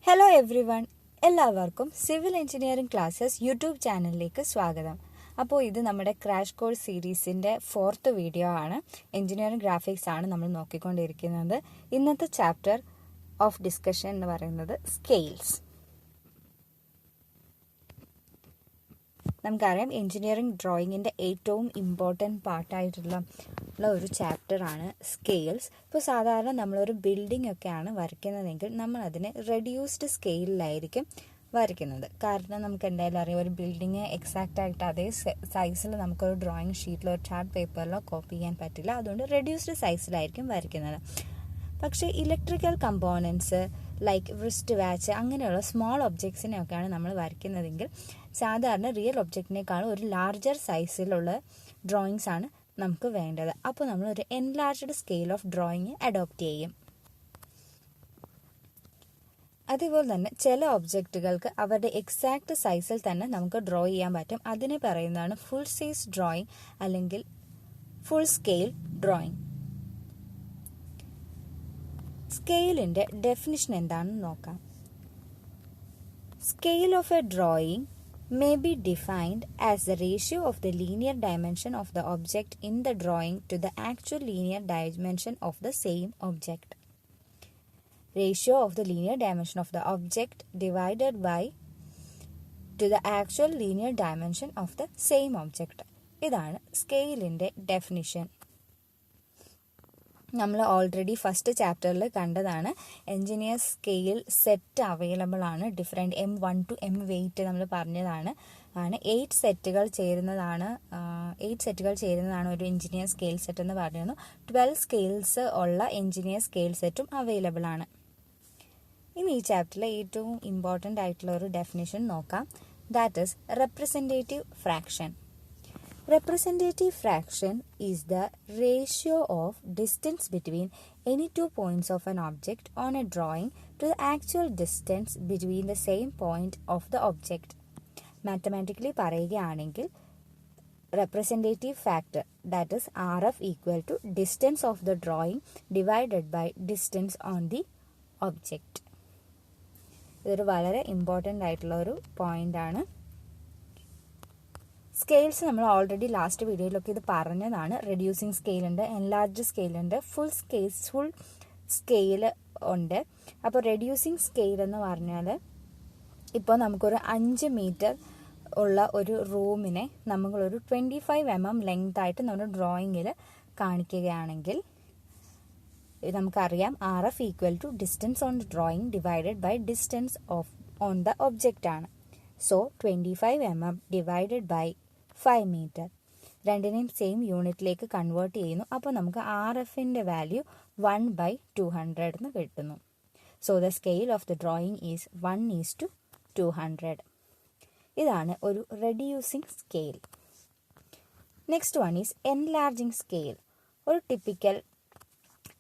Hello every one, എല്ലാവർക്കും civil engineering classes YouTube ചാനലിലേക്ക് സ്വാഗതം. അപ്പോൾ ഇത് നമ്മുടെ ക്രാഷ് കോഴ്സ് സീരീസിൻ്റെ 4th വീഡിയോ ആണ്. എഞ്ചിനീയറിംഗ് ഗ്രാഫിക്സ് ആണ് നമ്മൾ നോക്കിക്കൊണ്ടിരിക്കുന്നത്. ഇന്നത്തെ ചാപ്റ്റർ ഓഫ് ഡിസ്കഷൻ എന്ന് പറയുന്നത് സ്കെയിൽസ്. നമുക്കറിയാം എഞ്ചിനീയറിംഗ് ഡ്രോയിങ്ങിൻ്റെ ഏറ്റവും ഇമ്പോർട്ടൻറ്റ് പാർട്ടായിട്ടുള്ള ഒരു ചാപ്റ്ററാണ് സ്കെയിൽസ്. ഇപ്പോൾ സാധാരണ നമ്മളൊരു ബിൽഡിംഗ് ഒക്കെയാണ് വരയ്ക്കുന്നതെങ്കിൽ നമ്മളതിനെ റെഡ്യൂസ്ഡ് സ്കെയിലിലായിരിക്കും വരയ്ക്കുന്നത്. കാരണം നമുക്ക് എന്തായാലും അറിയാം, ഒരു ബിൽഡിങ് എക്സാക്റ്റായിട്ട് അതേ സൈസിൽ നമുക്കൊരു ഡ്രോയിങ് ഷീറ്റിലോ ഒരു ചാർട്ട് പേപ്പറിലോ കോപ്പി ചെയ്യാൻ പറ്റില്ല. അതുകൊണ്ട് റെഡ്യൂസ്ഡ് സൈസിലായിരിക്കും വരയ്ക്കുന്നത്. പക്ഷേ electrical components like wrist watch അങ്ങനെയുള്ള സ്മോൾ ഒബ്ജക്ട്സിനെയൊക്കെയാണ് നമ്മൾ വരയ്ക്കുന്നതെങ്കിൽ സാധാരണ റിയൽ ഒബ്ജക്റ്റിനേക്കാളും ഒരു ലാർജർ സൈസിലുള്ള ഡ്രോയിങ്സ് ആണ് നമുക്ക് വേണ്ടത്. അപ്പോൾ നമ്മൾ ഒരു enlarged scale of drawing adopt ചെയ്യും. അതേപോലെ തന്നെ ചില ഒബ്ജക്റ്റുകൾക്ക് അവരുടെ എക്സാക്ട് സൈസിൽ തന്നെ നമുക്ക് ഡ്രോ ചെയ്യാൻ പറ്റും. അതിനെ പറയുന്നതാണ് ഫുൾ സൈസ് ഡ്രോയിങ് അല്ലെങ്കിൽ ഫുൾ സ്കെയിൽ ഡ്രോയിങ്. സ്കെയിലിൻ്റെ ഡെഫിനിഷൻ എന്താണെന്ന് നോക്കാം. Scale of A drawing may be defined as the ratio of the linear dimension of the object in the drawing to the actual linear dimension of the same object. Ratio of the linear dimension of the object divided by to the actual linear dimension of the same object. ഇതാണ് സ്കെയിലിൻ്റെ definition. നമ്മൾ already first ചാപ്റ്ററിൽ കണ്ടതാണ്. Engineer scale set available ആണ്. Different M1 to M8 നമ്മൾ പറഞ്ഞതാണ്. 8 സെറ്റുകൾ ചേരുന്നതാണ് ഒരു എൻജിനീയർ സ്കെയിൽ സെറ്റ് എന്ന് പറഞ്ഞിരുന്നു. 12 സ്കെയിൽസ് ഉള്ള എൻജിനീയർ സ്കെയിൽ സെറ്റും അവൈലബിൾ ആണ്. ഇനി ഈ ചാപ്റ്ററിലെ ഏറ്റവും ഇമ്പോർട്ടൻ്റ് ആയിട്ടുള്ള ഒരു ഡെഫിനിഷൻ നോക്കാം. That is representative fraction. Representative fraction is the ratio of distance between any two points of an object on a drawing to the actual distance between the same point of the object. Mathematically പറയുകയാണെങ്കിൽ representative factor, that is RF, equal to distance of the drawing divided by distance on the object. ഇതൊരു വളരെ important ആയിട്ടുള്ള ഒരു point ആണ്. Scales നമ്മൾ already last വീഡിയോയിലൊക്കെ ഇത് പറഞ്ഞതാണ്. റെഡ്യൂസിങ് സ്കെയിലുണ്ട്, എൻലാർജ് സ്കെയിലുണ്ട്, ഫുൾ സ്കെയിൽ ഉണ്ട്. അപ്പോൾ റെഡ്യൂസിങ് സ്കെയിൽ എന്ന് പറഞ്ഞാൽ ഇപ്പോൾ നമുക്കൊരു 5 മീറ്റർ ഉള്ള ഒരു റൂമിനെ നമ്മളൊരു 25 mm ലെങ്ത് ആയിട്ട് നമ്മുടെ ഡ്രോയിങ്ങിൽ കാണിക്കുകയാണെങ്കിൽ നമുക്കറിയാം RF equal to distance on the drawing divided by distance on the object ആണ്. So 25 mm divided by 5 metre, രണ്ടിനെയും സെയിം യൂണിറ്റിലേക്ക് കൺവേർട്ട് ചെയ്യുന്നു. അപ്പോൾ നമുക്ക് RFൻ്റെ വാല്യൂ 1/200 എന്ന് കിട്ടുന്നു. So the scale of the drawing is 1:200. ഇതാണ് ഒരു reducing scale. Next one is enlarging scale. ഒരു typical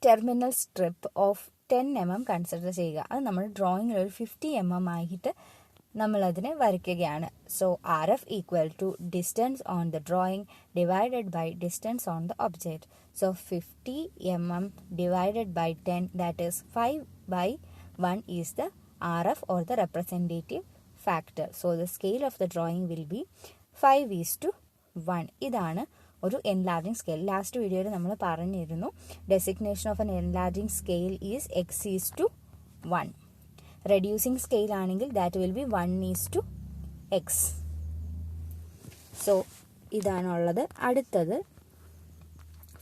terminal strip of 10 mm consider ചെയ്യുക. അത് നമ്മൾ ഡ്രോയിങ്ങിൽ ഒരു 50 mm ആയിട്ട് നമ്മളതിനെ വരയ്ക്കുകയാണ്. So RF equal to distance on the drawing divided by distance on the object. So 50 mm divided by 10, that is 5/1 is the RF or the representative factor. So the scale of the drawing will be 5:1. ഇതാണ് ഒരു enlarging scale. Last വീഡിയോയിൽ നമ്മൾ പറഞ്ഞിരുന്നു designation of an enlarging scale is X:1. Reducing scale ആണെങ്കിൽ that will be 1:x. So ഇതാണുള്ളത്. അടുത്തത്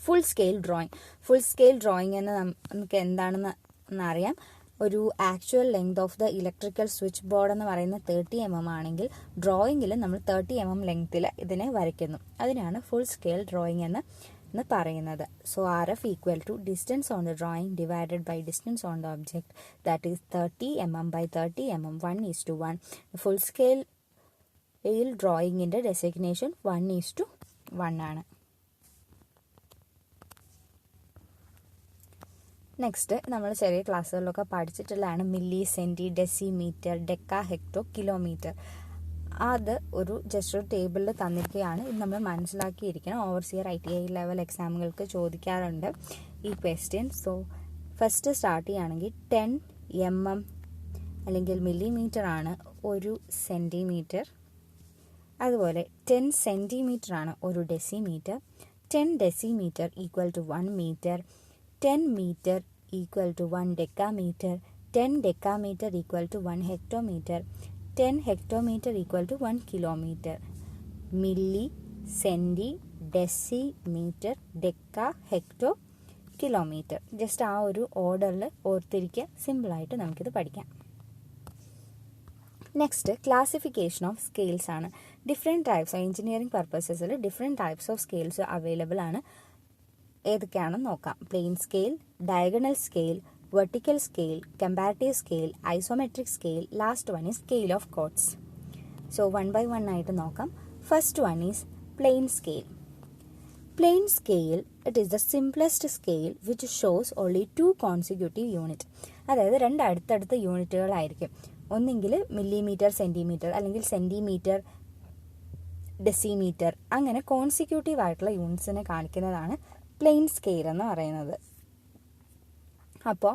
full scale drawing. Full scale drawing എന്ന് നമുക്ക് എന്താണെന്ന് അറിയാം. ഒരു actual length of the electrical switch board എന്ന് പറയുന്നത് 30 mm ആണെങ്കിൽ ഡ്രോയിങ്ങിൽ നമ്മൾ 30 mm ലെങ്ത്തിൽ ഇതിനെ വരയ്ക്കുന്നു. അതിനാണ് ഫുൾ സ്കെയിൽ ഡ്രോയിങ് എന്ന് പറയുന്നത്. So RF equal to distance on the drawing divided by distance on the object, that is 30 mm by 30 mm, 1:1. Full scale ഡ്രോയിങ്ങിൻ്റെ ഡെസിഗ്നേഷൻ 1:1 ആണ്. നെക്സ്റ്റ് നമ്മൾ ചെറിയ ക്ലാസ്സുകളിലൊക്കെ പഠിച്ചിട്ടുള്ളതാണ് milli, centi, decimetre, deca, hecto, kilometre. അത് just ഒരു ടേബിളിൽ തന്നിരിക്കുകയാണ്. ഇത് നമ്മൾ മനസ്സിലാക്കിയിരിക്കണം. ഓവർസിയർ ITI ലെവൽ എക്സാമുകൾക്ക് ചോദിക്കാറുണ്ട് ഈ ക്വസ്റ്റ്യൻ. സോ ഫസ്റ്റ് സ്റ്റാർട്ട് ചെയ്യുകയാണെങ്കിൽ 10 mm അല്ലെങ്കിൽ മില്ലിമീറ്റർ ആണ് ഒരു സെൻറ്റിമീറ്റർ. അതുപോലെ 10 സെൻറ്റിമീറ്റർ ആണ് ഒരു decimetre. 10 decimetre equal to 1 metre. 10 metre equal to 1 decametre. 10 decametre equal to 1 hectometre. 10 hectometre equal to 1 kilometre. Milli, centi, deci, metre, deca, hecto, kilometre. Just ആ ഒരു ഓർഡറിൽ ഓർത്തിരിക്കുക. സിമ്പിളായിട്ട് നമുക്കിത് പഠിക്കാം. നെക്സ്റ്റ് ക്ലാസിഫിക്കേഷൻ ഓഫ് സ്കെയിൽസ് ആണ്. ഡിഫറെൻറ്റ് ടൈപ്സ് ഓഫ് എഞ്ചിനീയറിംഗ് പർപ്പസസിൽ different types of scales available ആണ്. ഏതൊക്കെയാണെന്ന് നോക്കാം. Plain scale, diagonal scale, vertical scale, comparative scale, isometric scale. Last one is scale of chords. So 1 by 1 ആയിട്ട് നോക്കാം. First one is plain scale. Plain scale, it is the simplest scale which shows only 2 consecutive units. അതായത് 2 അടുത്തടുത്ത യൂണിറ്റുകളായിരിക്കും. ഒന്നെങ്കിൽ millimetre, centimetre, അല്ലെങ്കിൽ centimetre, decimetre, അങ്ങനെ consecutive ആയിട്ടുള്ള യൂണിറ്റ്സിനെ കാണിക്കുന്നതാണ് plain scale എന്ന് പറയുന്നത്. അപ്പോൾ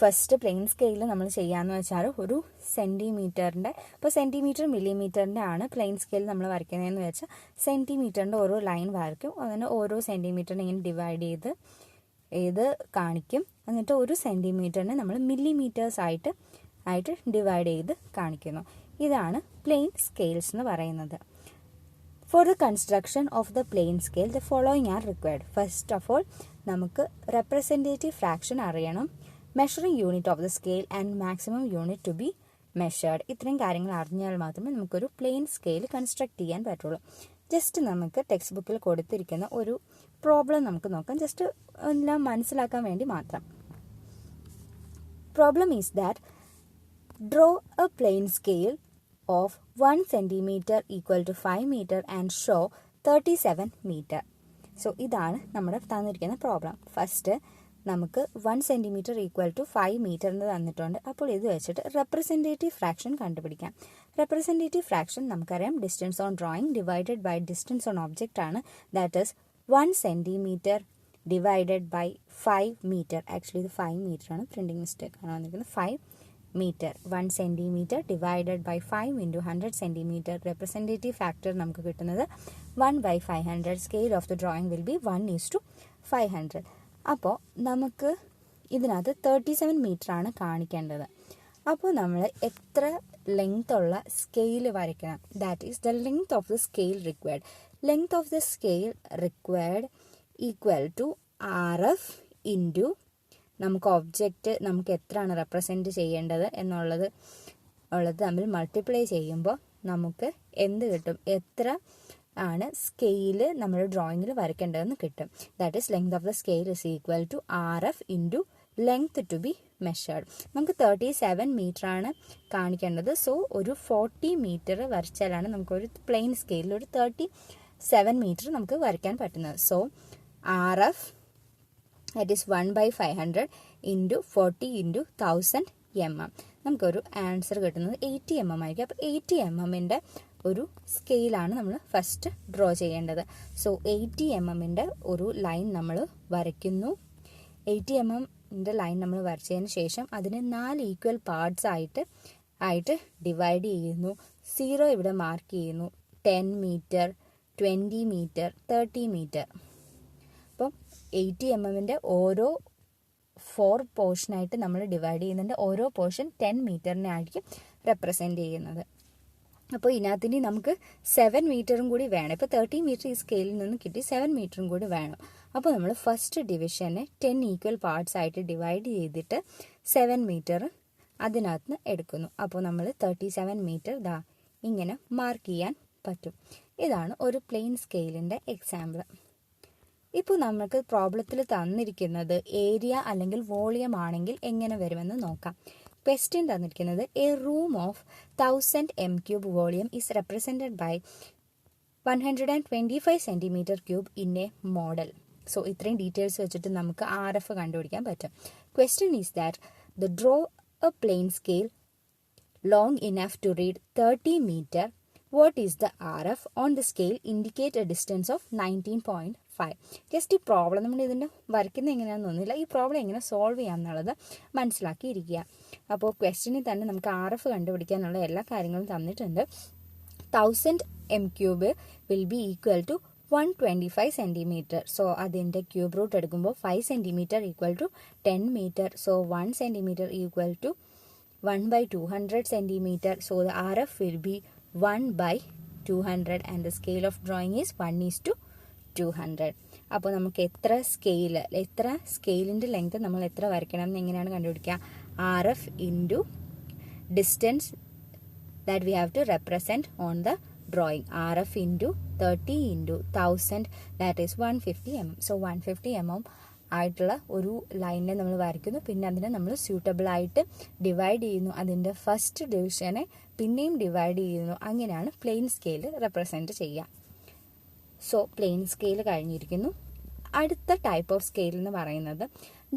ഫസ്റ്റ് പ്ലെയിൻ സ്കെയിൽ നമ്മൾ ചെയ്യാമെന്ന് വെച്ചാൽ ഒരു സെൻറ്റിമീറ്ററിൻ്റെ, ഇപ്പോൾ സെൻറ്റിമീറ്റർ മില്ലിമീറ്ററിൻ്റെ ആണ് പ്ലെയിൻ സ്കെയിൽ നമ്മൾ വരയ്ക്കുന്നതെന്ന് വെച്ചാൽ സെൻറ്റിമീറ്ററിൻ്റെ ഓരോ ലൈൻ വരയ്ക്കും. അതിന് ഓരോ സെൻറ്റിമീറ്ററിനെ ഇങ്ങനെ ഡിവൈഡ് ചെയ്ത് കാണിക്കും. എന്നിട്ട് ഒരു സെൻറ്റിമീറ്ററിനെ നമ്മൾ മില്ലിമീറ്റേഴ്സ് ആയിട്ട് ഡിവൈഡ് ചെയ്ത് കാണിക്കുന്നു. ഇതാണ് പ്ലെയിൻ സ്കെയിൽസ് എന്ന് പറയുന്നത്. For the construction of the plain scale the following are required. First of all നമുക്ക് റെപ്രസെൻറ്റേറ്റീവ് ഫ്രാക്ഷൻ അറിയണം, measuring unit of the scale and maximum unit two be measured. ഇത്രയും കാര്യങ്ങൾ അറിഞ്ഞാൽ മാത്രമേ നമുക്കൊരു പ്ലെയിൻ സ്കെയിൽ കൺസ്ട്രക്ട് ചെയ്യാൻ പറ്റുള്ളൂ. ജസ്റ്റ് നമുക്ക് ടെക്സ്റ്റ് ബുക്കിൽ കൊടുത്തിരിക്കുന്ന ഒരു പ്രോബ്ലം നമുക്ക് നോക്കാം, ജസ്റ്റ് എല്ലാം മനസ്സിലാക്കാൻ വേണ്ടി മാത്രം. Problem is that draw a plain scale of 1 centimeter equal to 5 meter and show 37 meter. So ഇതാണ് നമ്മുടെ തന്നിരിക്കുന്ന പ്രോബ്ലം. ഫസ്റ്റ് നമുക്ക് 1 സെൻറ്റിമീറ്റർ ഈക്വൽ ടു 5 മീറ്റർ എന്ന് തന്നിട്ടുണ്ട്. അപ്പോൾ ഇത് വെച്ചിട്ട് റെപ്രസെൻറ്റേറ്റീവ് ഫ്രാക്ഷൻ കണ്ടുപിടിക്കാം. റെപ്രസെൻറ്റേറ്റീവ് ഫ്രാക്ഷൻ നമുക്കറിയാം distance on drawing divided by distance on object ആണ്. That is 1 centimetre divided by 5 metre. Actually ഇത് 5 മീറ്റർ ആണ്, പ്രിൻറ്റിംഗ് മിസ്റ്റേക്ക് ആണ് വന്നിരിക്കുന്നത്. 5 metre. 1 centimetre divided by 5 into 100 centimetre. Representative factor നമുക്ക് കിട്ടുന്നത് 1/500. Scale of the drawing will be 1:500. അപ്പോൾ നമുക്ക് ഇതിനകത്ത് 37 മീറ്റർ ആണ് കാണിക്കേണ്ടത്. അപ്പോൾ നമ്മൾ എത്ര ലെങ്ത് ഉള്ള സ്കെയിൽ വരയ്ക്കണം? That is the length of the scale required. Length of the scale required equal to RF into നമുക്ക് ഒബ്ജക്റ്റ് നമുക്ക് എത്രയാണ് റെപ്രസെൻറ്റ് ചെയ്യേണ്ടത് എന്നുള്ളത് തമ്മിൽ മൾട്ടിപ്ലൈ ചെയ്യുമ്പോൾ നമുക്ക് എന്ത് കിട്ടും? എത്ര ആണ് സ്കെയിൽ നമ്മൾ ഡ്രോയിങ്ങിൽ വരയ്ക്കേണ്ടതെന്ന് കിട്ടും. That is length of the scale is equal to RF into length to be measured. നമുക്ക് 37 മീറ്റർ ആണ് കാണിക്കേണ്ടത്. സോ ഒരു 40 മീറ്റർ വരച്ചാലാണ് നമുക്കൊരു പ്ലെയിൻ സ്കെയിലിൽ ഒരു 37 മീറ്റർ നമുക്ക് വരയ്ക്കാൻ പറ്റുന്നത്. So RF that is 1/500 into 40 into 1000 mm. നമുക്കൊരു ആൻസർ കിട്ടുന്നത് 80 mm ആയിരിക്കും. അപ്പോൾ 80 mm ഒരു സ്കെയിലാണ് നമ്മൾ ഫസ്റ്റ് ഡ്രോ ചെയ്യേണ്ടത്. സോ 80 mm ഒരു ലൈൻ നമ്മൾ വരയ്ക്കുന്നു. 80 mm ലൈൻ നമ്മൾ വരച്ചതിന് ശേഷം അതിനെ 4 ഈക്വൽ പാർട്സ് ആയിട്ട് ഡിവൈഡ് ചെയ്യുന്നു. 0 ഇവിടെ മാർക്ക് ചെയ്യുന്നു. 10 മീറ്റർ, 20 മീറ്റർ, 30 മീറ്റർ. അപ്പം 80 mm ഓരോ 4 പോർഷനായിട്ട് നമ്മൾ ഡിവൈഡ് ചെയ്യുന്നുണ്ട്. ഓരോ പോർഷൻ 10 മീറ്ററിനെ ആയിരിക്കും റെപ്രസെൻറ്റ് ചെയ്യുന്നത്. അപ്പോൾ ഇതിനകത്തിന് നമുക്ക് 7 മീറ്ററും കൂടി വേണം. ഇപ്പോൾ 30 മീറ്റർ ഈ സ്കെയിലിൽ നിന്ന് കിട്ടി, 7 മീറ്ററും കൂടി വേണം. അപ്പോൾ നമ്മൾ ഫസ്റ്റ് ഡിവിഷനെ 10 ഈക്വൽ പാർട്സ് ആയിട്ട് ഡിവൈഡ് ചെയ്തിട്ട് 7 മീറ്റർ അതിനകത്ത് എടുക്കുന്നു. അപ്പോൾ നമ്മൾ 37 മീറ്റർ ഇങ്ങനെ മാർക്ക് ചെയ്യാൻ പറ്റും. ഇതാണ് ഒരു പ്ലെയിൻ സ്കെയിലിൻ്റെ എക്സാമ്പിൾ. ഇപ്പോൾ നമുക്ക് പ്രോബ്ലത്തിൽ തന്നിരിക്കുന്നത് ഏരിയ അല്ലെങ്കിൽ വോളിയം ആണെങ്കിൽ എങ്ങനെ വരുമെന്ന് നോക്കാം. ക്വസ്റ്റ്യൻ തന്നിരിക്കുന്നത് a room of 1000 m³ volume is represented by 125 cm³ in a model. So ഇത്രയും ഡീറ്റെയിൽസ് വെച്ചിട്ട് നമുക്ക് RF കണ്ടുപിടിക്കാൻ പറ്റും. Question is that the draw a plain scale long enough to read 30 metre. What is the RF on the scale? Indicate a distance of 19.5. Just ഈ problem നമ്മൾ ഇതിൻ്റെ വരയ്ക്കുന്നത് എങ്ങനെയാണെന്ന് തോന്നുന്നില്ല. ഈ പ്രോബ്ലം എങ്ങനെ സോൾവ് ചെയ്യാമെന്നുള്ളത് മനസ്സിലാക്കിയിരിക്കുക. അപ്പോൾ ക്വസ്റ്റ്യനിൽ തന്നെ നമുക്ക് RF കണ്ടുപിടിക്കാനുള്ള എല്ലാ കാര്യങ്ങളും തന്നിട്ടുണ്ട്. 1000 m³ will be equal to 125 centimeter. So അതിൻ്റെ ക്യൂബ് റൂട്ട് എടുക്കുമ്പോൾ 5 centimeter equal to 10 meter. So 1 centimeter equal to 1/200 centimeter. So the RF will be 1/200 and the scale of drawing is 1:200. അപ്പോൾ നമുക്ക് എത്ര സ്കെയിലിൻ്റെ ലെങ്ത് നമ്മൾ എത്ര വരയ്ക്കണം എന്ന് എങ്ങനെയാണ് കണ്ടുപിടിക്കുക? RF into distance that we have to represent on the drawing. RF into 30 into 1000, that is 150 mm. So 150 mm ആയിട്ടുള്ള ഒരു ലൈനിനെ നമ്മൾ വരയ്ക്കുന്നു. പിന്നെ അതിനെ നമ്മൾ സ്യൂട്ടബിൾ ആയിട്ട് ഡിവൈഡ് ചെയ്യുന്നു. അതിൻ്റെ ഫസ്റ്റ് ഡിവിഷനെ പിന്നെയും ഡിവൈഡ് ചെയ്യുന്നു. അങ്ങനെയാണ് പ്ലെയിൻ സ്കെയിൽ റെപ്രസെൻറ്റ് ചെയ്യുക. സോ പ്ലെയിൻ സ്കെയിൽ കഴിഞ്ഞിരിക്കുന്നു. അടുത്ത ടൈപ്പ് ഓഫ് സ്കെയിൽ എന്ന് പറയുന്നത്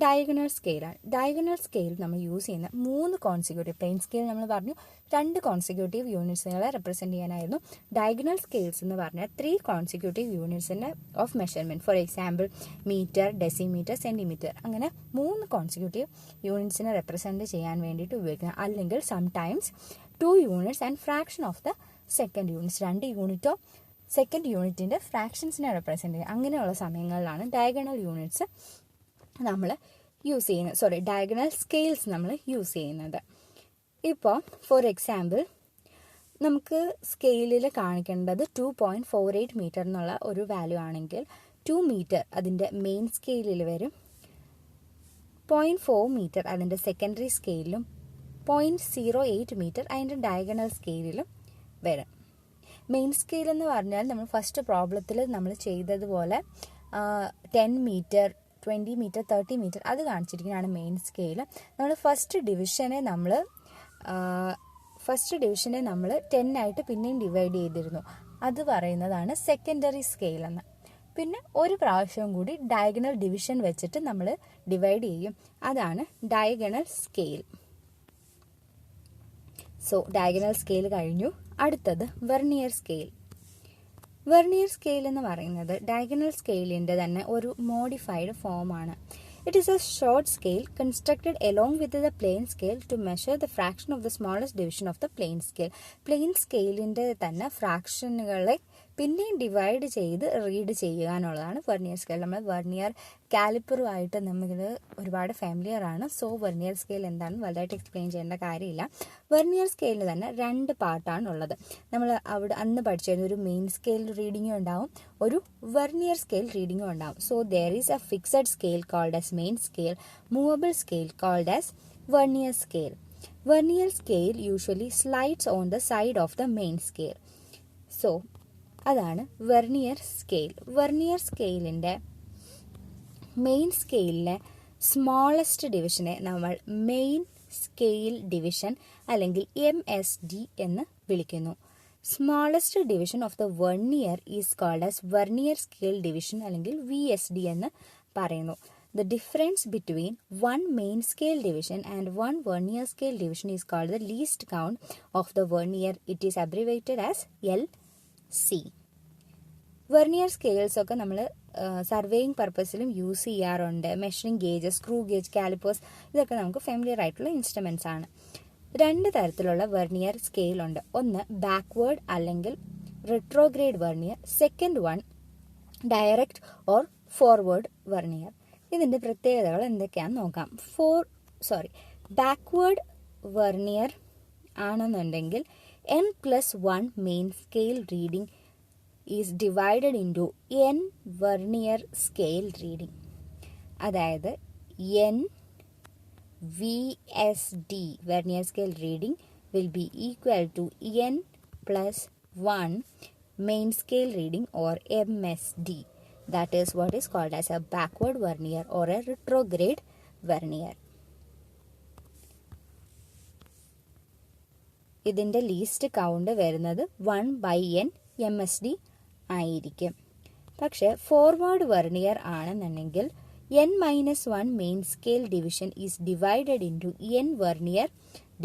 ഡയഗണൽ സ്കെയിലാണ്. ഡയഗണൽ സ്കെയിൽ നമ്മൾ യൂസ് ചെയ്യുന്ന 3 കോൺസിക്യൂട്ടീവ്, പ്ലെയിൻ സ്കെയിൽ നമ്മൾ പറഞ്ഞു 2 കോൺസിക്യൂട്ടീവ് യൂണിറ്റ്സുകളെ റെപ്രസെൻറ്റ് ചെയ്യാനായിരുന്നു. ഡയഗണൽ സ്കെയിൽസ് എന്ന് പറഞ്ഞാൽ 3 കോൺസിക്യൂട്ടീവ് യൂണിറ്റ്സിൻ്റെ of measurement. For example metre, decimetre, centimetre, അങ്ങനെ 3 കോൺസിക്യൂട്ടീവ് യൂണിറ്റ്സിനെ റെപ്രസെൻറ്റ് ചെയ്യാൻ വേണ്ടിയിട്ട് ഉപയോഗിക്കണം. അല്ലെങ്കിൽ sometimes 2 units and fraction of the second units, 2 യൂണിറ്റോ second യൂണിറ്റിൻ്റെ ഫ്രാക്ഷൻസിനെ റെപ്രസെൻറ്റ് ചെയ്യുക. അങ്ങനെയുള്ള സമയങ്ങളിലാണ് ഡയഗണൽ യൂണിറ്റ്സ് നമ്മൾ യൂസ് ചെയ്യുന്നത്, ഡയഗണൽ സ്കെയിൽസ് നമ്മൾ യൂസ് ചെയ്യുന്നത്. ഇപ്പോൾ ഫോർ എക്സാമ്പിൾ നമുക്ക് സ്കെയിലിൽ കാണിക്കേണ്ടത് 2.48 മീറ്റർ എന്നുള്ള ഒരു വാല്യൂ ആണെങ്കിൽ 2 മീറ്റർ അതിൻ്റെ മെയിൻ സ്കെയിലിൽ വരും, 0.4 മീറ്റർ അതിൻ്റെ സെക്കൻഡറി സ്കെയിലും, 0.08 മീറ്റർ അതിൻ്റെ ഡയഗണൽ സ്കെയിലിലും വരും. മെയിൻ സ്കെയിൽ എന്ന് പറഞ്ഞാൽ നമ്മൾ ഫസ്റ്റ് പ്രോബ്ലത്തിൽ നമ്മൾ ചെയ്തതുപോലെ 10 മീറ്റർ, 20 മീറ്റർ, 30 മീറ്റർ അത് കാണിച്ചിരിക്കുന്നതാണ് മെയിൻ സ്കെയിൽ. നമ്മൾ ഫസ്റ്റ് ഡിവിഷനെ നമ്മൾ 10 ആയിട്ട് പിന്നെയും ഡിവൈഡ് ചെയ്തിരുന്നു. അത് പറയുന്നതാണ് സെക്കൻഡറി സ്കെയിൽ എന്ന്. പിന്നെ ഒരു പ്രാവശ്യം കൂടി ഡയഗണൽ ഡിവിഷൻ വെച്ചിട്ട് നമ്മൾ ഡിവൈഡ് ചെയ്യും. അതാണ് diagonal scale. So diagonal scale കഴിഞ്ഞു. അടുത്തത് വെർനിയർ സ്കെയിൽ. വെർനിയർ സ്കെയിൽ എന്ന് പറയുന്നത് ഡയഗണൽ സ്കെയിലിൻ്റെ തന്നെ ഒരു മോഡിഫൈഡ് ഫോമാണ്. It is a short scale constructed along with the plane scale to measure the fraction of the smallest division of the plane scale. Plane സ്കെയിലിൻ്റെ തന്നെ ഫ്രാക്ഷനുകളെ പിന്നെയും divide ചെയ്ത് read ചെയ്യാനുള്ളതാണ് vernier scale. നമ്മൾ vernier കാലിപ്പറുമായിട്ട് നമ്മൾ ഒരുപാട് familiar ആണ്. So vernier scale എന്താണെന്ന് വലുതായിട്ട് explain ചെയ്യേണ്ട കാര്യമില്ല. വെർനിയർ സ്കെയിലിൽ തന്നെ 2 പാർട്ടാണ് ഉള്ളത്. നമ്മൾ അന്ന് പഠിച്ചിരുന്ന ഒരു മെയിൻ സ്കെയിൽ റീഡിങ്ങും ഉണ്ടാവും, ഒരു വെർനിയർ സ്കെയിൽ റീഡിങ്ങും ഉണ്ടാവും. So there is a fixed scale called as main scale, movable scale called as vernier scale. Vernier scale usually slides on the side of the main scale. So അതാണ് vernier scale. Vernier സ്കെയിലിൻ്റെ main സ്കെയിലിനെ smallest ഡിവിഷനെ നമ്മൾ main scale division അല്ലെങ്കിൽ MSD എന്ന് വിളിക്കുന്നു. Smallest division of the vernier is called as vernier scale division അല്ലെങ്കിൽ VSD എന്ന് പറയുന്നു. The difference between one main scale division and one vernier scale division is called the least count of the vernier. It is abbreviated as LC. Vernier scales ഒക്കെ നമ്മൾ surveying പർപ്പസിലും use ചെയ്യാറുണ്ട്. Measuring gauge, screw gauge, callipers ഇതൊക്കെ നമുക്ക് familiar ആയിട്ടുള്ള instruments ആണ്. 2 തരത്തിലുള്ള vernier scale ഉണ്ട്. ഒന്ന് ബാക്ക്വേർഡ് അല്ലെങ്കിൽ retrograde vernier, second one direct or forward vernier. ഇതിൻ്റെ പ്രത്യേകതകൾ എന്തൊക്കെയാണെന്ന് നോക്കാം. ബാക്ക്വേർഡ് വെർനിയർ ആണെന്നുണ്ടെങ്കിൽ N+1 main scale reading is divided into N vernier scale reading. അതായത് NVSD vernier scale reading will be equal to N+1 main scale reading or MSD. That is what is called as a backward vernier or a retrograde vernier. ഇതിൻ്റെ least count വരുന്നത് 1/n MSD ആയിരിക്കും. പക്ഷേ forward vernier ആണെന്നുണ്ടെങ്കിൽ N-1 main scale division is divided into N vernier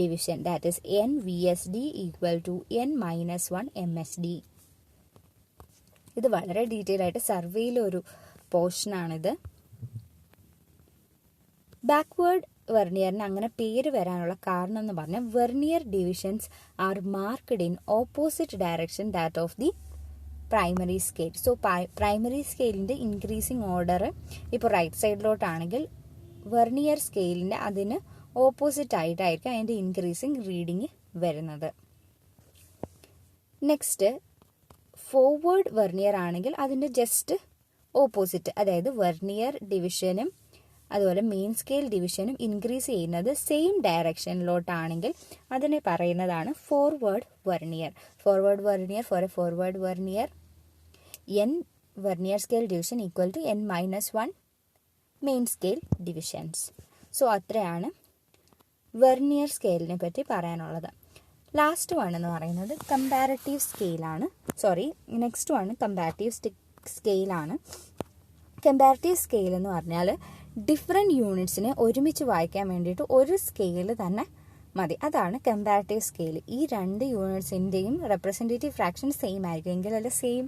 division. That is NVSD equal to N-1 MSD. ഇത് വളരെ detail ആയിട്ട് സർവേയിലൊരു പോർഷനാണിത്. Backward വെർണിയറിന് അങ്ങനെ പേര് വരാനുള്ള കാരണം എന്ന് പറഞ്ഞാൽ vernier divisions are marked in opposite direction that of the primary scale. So primary സ്കെയിലിൻ്റെ ഇൻക്രീസിങ് ഓർഡർ ഇപ്പോൾ റൈറ്റ് സൈഡിലോട്ടാണെങ്കിൽ വെർണിയർ സ്കെയിലിൻ്റെ അതിന് ഓപ്പോസിറ്റ് ആയിട്ടായിരിക്കും അതിൻ്റെ ഇൻക്രീസിങ് റീഡിങ് വരുന്നത്. നെക്സ്റ്റ് ഫോർവേഡ് വെർണിയർ ആണെങ്കിൽ അതിൻ്റെ ജസ്റ്റ് ഓപ്പോസിറ്റ്, അതായത് വെർണിയർ ഡിവിഷനും അതുപോലെ മെയിൻ സ്കെയിൽ ഡിവിഷനും ഇൻക്രീസ് ചെയ്യുന്നത് സെയിം ഡയറക്ഷനിലോട്ടാണെങ്കിൽ അതിനെ പറയുന്നതാണ് forward vernier. Forward vernier for a forward vernier n vernier scale division equal to n-1 main scale divisions. So അത്രയാണ് വെർണിയർ സ്കെയിലിനെ പറ്റി പറയാനുള്ളത്. ലാസ്റ്റ് വൺ എന്ന് പറയുന്നത് കമ്പാരറ്റീവ് സ്കെയിലാണ്. നെക്സ്റ്റ് വൺ കമ്പാരറ്റീവ് സ്കെയിലാണ്. കമ്പാരറ്റീവ് സ്കെയിൽ എന്ന് പറഞ്ഞാൽ ഡിഫറെൻറ്റ് യൂണിറ്റ്സിനെ ഒരുമിച്ച് വായിക്കാൻ വേണ്ടിയിട്ട് ഒരു സ്കെയിൽ തന്നെ മതി. അതാണ് കമ്പാരറ്റീവ് സ്കെയിൽ. ഈ രണ്ട് യൂണിറ്റ്സിൻ്റെയും റെപ്രസെൻറ്റേറ്റീവ് ഫ്രാക്ഷൻ സെയിം ആയിരിക്കും എങ്കിലല്ല സെയിം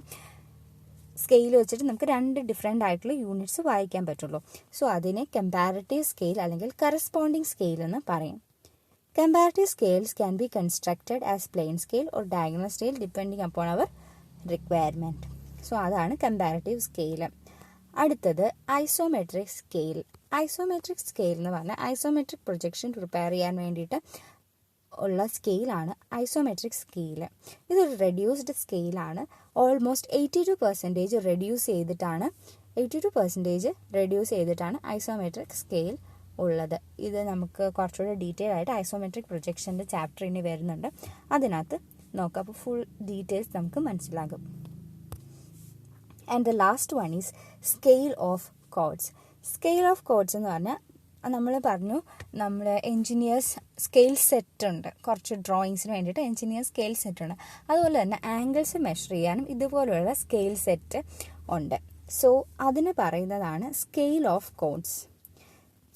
സ്കെയിൽ വെച്ചിട്ട് നമുക്ക് രണ്ട് ഡിഫറെൻ്റ് ആയിട്ടുള്ള യൂണിറ്റ്സ് വായിക്കാൻ പറ്റുള്ളൂ. സോ അതിനെ കമ്പാരറ്റീവ് സ്കെയിൽ അല്ലെങ്കിൽ കറസ്പോണ്ടിങ് സ്കെയിൽ എന്ന് പറയും. Comparative scales can be constructed as plain scale or diagonal scale depending upon our requirement. So അതാണ് കമ്പാരറ്റീവ് സ്കെയിൽ. അടുത്തത് ഐസോമെട്രിക് സ്കെയിൽ. ഐസോമെട്രിക് സ്കെയിൽ എന്ന് പറഞ്ഞാൽ ഐസോമെട്രിക് പ്രൊജക്ഷൻ പ്രിപ്പയർ ചെയ്യാൻ വേണ്ടിയിട്ട് ഉള്ള സ്കെയിലാണ് ഐസോമെട്രിക് സ്കെയിൽ. ഇതൊരു റെഡ്യൂസ്ഡ് സ്കെയിലാണ്. ഓൾമോസ്റ്റ് 82% റെഡ്യൂസ് ചെയ്തിട്ടാണ് ഐസോമെട്രിക് സ്കെയിൽ ഉള്ളത്. ഇത് നമുക്ക് കുറച്ചുകൂടെ ഡീറ്റെയിൽ ആയിട്ട് ഐസോമെട്രിക് പ്രൊജക്ഷൻ്റെ ചാപ്റ്റർ ഇനി വരുന്നുണ്ട്, അതിനകത്ത് നോക്കാം. അപ്പോൾ ഫുൾ ഡീറ്റെയിൽസ് നമുക്ക് മനസ്സിലാകും. And the last one is scale of chords. Scale of chords എന്ന് പറഞ്ഞാൽ നമ്മൾ പറഞ്ഞു, നമ്മൾ എൻജിനീയേഴ്സ് സ്കെയിൽ സെറ്റ് ഉണ്ട്, കുറച്ച് ഡ്രോയിങ്സിന് വേണ്ടിയിട്ട് എൻജിനീയർ സ്കെയിൽ സെറ്റ് ഉണ്ട്. അതുപോലെ തന്നെ ആംഗിൾസ് മെഷർ ചെയ്യാനും ഇതുപോലുള്ള സ്കെയിൽ സെറ്റ് ഉണ്ട്. സോ അതിന് പറയുന്നതാണ് scale of chords.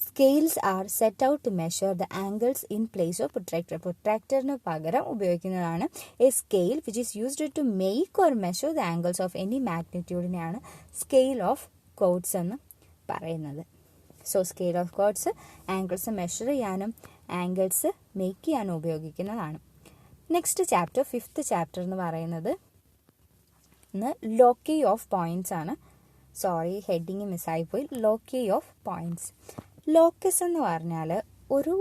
Scales are set out to measure the angles in place of protractor. പ്രൊട്രാക്ടറിന് പകരം ഉപയോഗിക്കുന്നതാണ് a scale which is used to make or measure the angles of any മാഗ്നിറ്റ്യൂഡിനെയാണ് scale of chords എന്ന് പറയുന്നത്. So scale of chords angles measure ചെയ്യാനും angles make ചെയ്യാനും ഉപയോഗിക്കുന്നതാണ്. Next chapter, 5th chapter എന്ന് പറയുന്നത് ലോക്കി ഓഫ് പോയിന്റ്സ് ആണ്. Heading മിസ്സായിപ്പോയി. Loci of points. ലോക്കസ് എന്ന് പറഞ്ഞാൽ ഒരു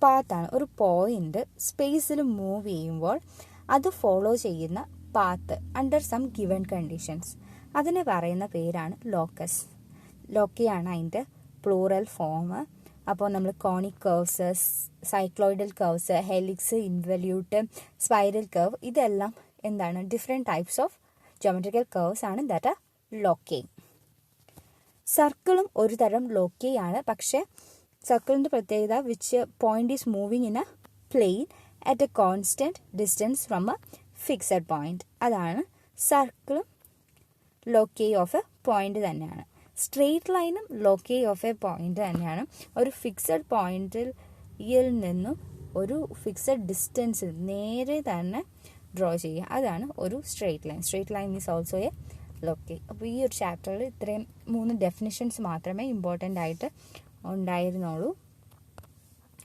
പാത്താണ്, ഒരു പോയിന്റ് സ്പേസിൽ മൂവ് ചെയ്യുമ്പോൾ അത് ഫോളോ ചെയ്യുന്ന path under some given conditions. അതിന് പറയുന്ന പേരാണ് ലോക്കസ്. ലോക്കിയാണ് അതിൻ്റെ പ്ലൂറൽ ഫോം. അപ്പോൾ നമ്മൾ conic curves, cycloidal curves, helix, involute, spiral curve, ഇതെല്ലാം എന്താണ് different types of geometrical curves ആണ് ദാറ്റ് ആർ ലോക്കിങ്. സർക്കിളും ഒരു തരം ലോക്കിയാണ്. പക്ഷേ സർക്കിളിൻ്റെ പ്രത്യേകത which point is moving in a plane at a constant distance from a fixed point. അതാണ് സർക്കിളും ലോക്കി ഓഫ് എ പോയിന്റ് തന്നെയാണ്. സ്ട്രെയിറ്റ് ലൈനും ലോക്കി ഓഫ് എ പോയിന്റ് തന്നെയാണ്. ഒരു ഫിക്സഡ് പോയിന്റിൽ നിന്നും ഒരു ഫിക്സഡ് ഡിസ്റ്റൻസിൽ നേരെ തന്നെ ഡ്രോ ചെയ്യുക, അതാണ് ഒരു straight line. Straight line is also a loci. അപ്പോൾ ഈ ഒരു ചാപ്റ്ററിൽ ഇത്രയും 3 ഡെഫിനിഷൻസ് മാത്രമേ ഇമ്പോർട്ടൻ്റ് ആയിട്ട് ഉണ്ടായിരുന്നുള്ളൂ.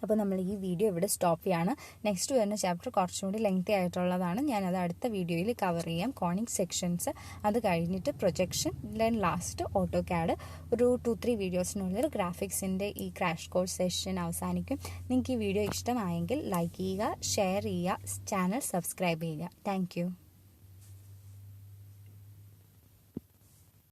അപ്പോൾ നമ്മൾ ഈ വീഡിയോ ഇവിടെ സ്റ്റോപ്പ് ചെയ്യാണ്. നെക്സ്റ്റ് വരുന്ന ചാപ്റ്റർ കുറച്ചും കൂടി ലെങ്തി ആയിട്ടുള്ളതാണ്. ഞാനത് അടുത്ത വീഡിയോയിൽ കവർ ചെയ്യാം. കോണിക് സെക്ഷൻസ്, അത് കഴിഞ്ഞിട്ട് projection, then last auto CAD. ഒരു 2-3 വീഡിയോസിനുള്ളിൽ ഗ്രാഫിക്സിൻ്റെ ഈ ക്രാഷ് കോഴ്സ് സെഷൻ അവസാനിക്കും. നിങ്ങൾക്ക് ഈ വീഡിയോ ഇഷ്ടമായെങ്കിൽ ലൈക്ക് ചെയ്യുക, ഷെയർ ചെയ്യുക, ചാനൽ സബ്സ്ക്രൈബ് ചെയ്യുക. താങ്ക്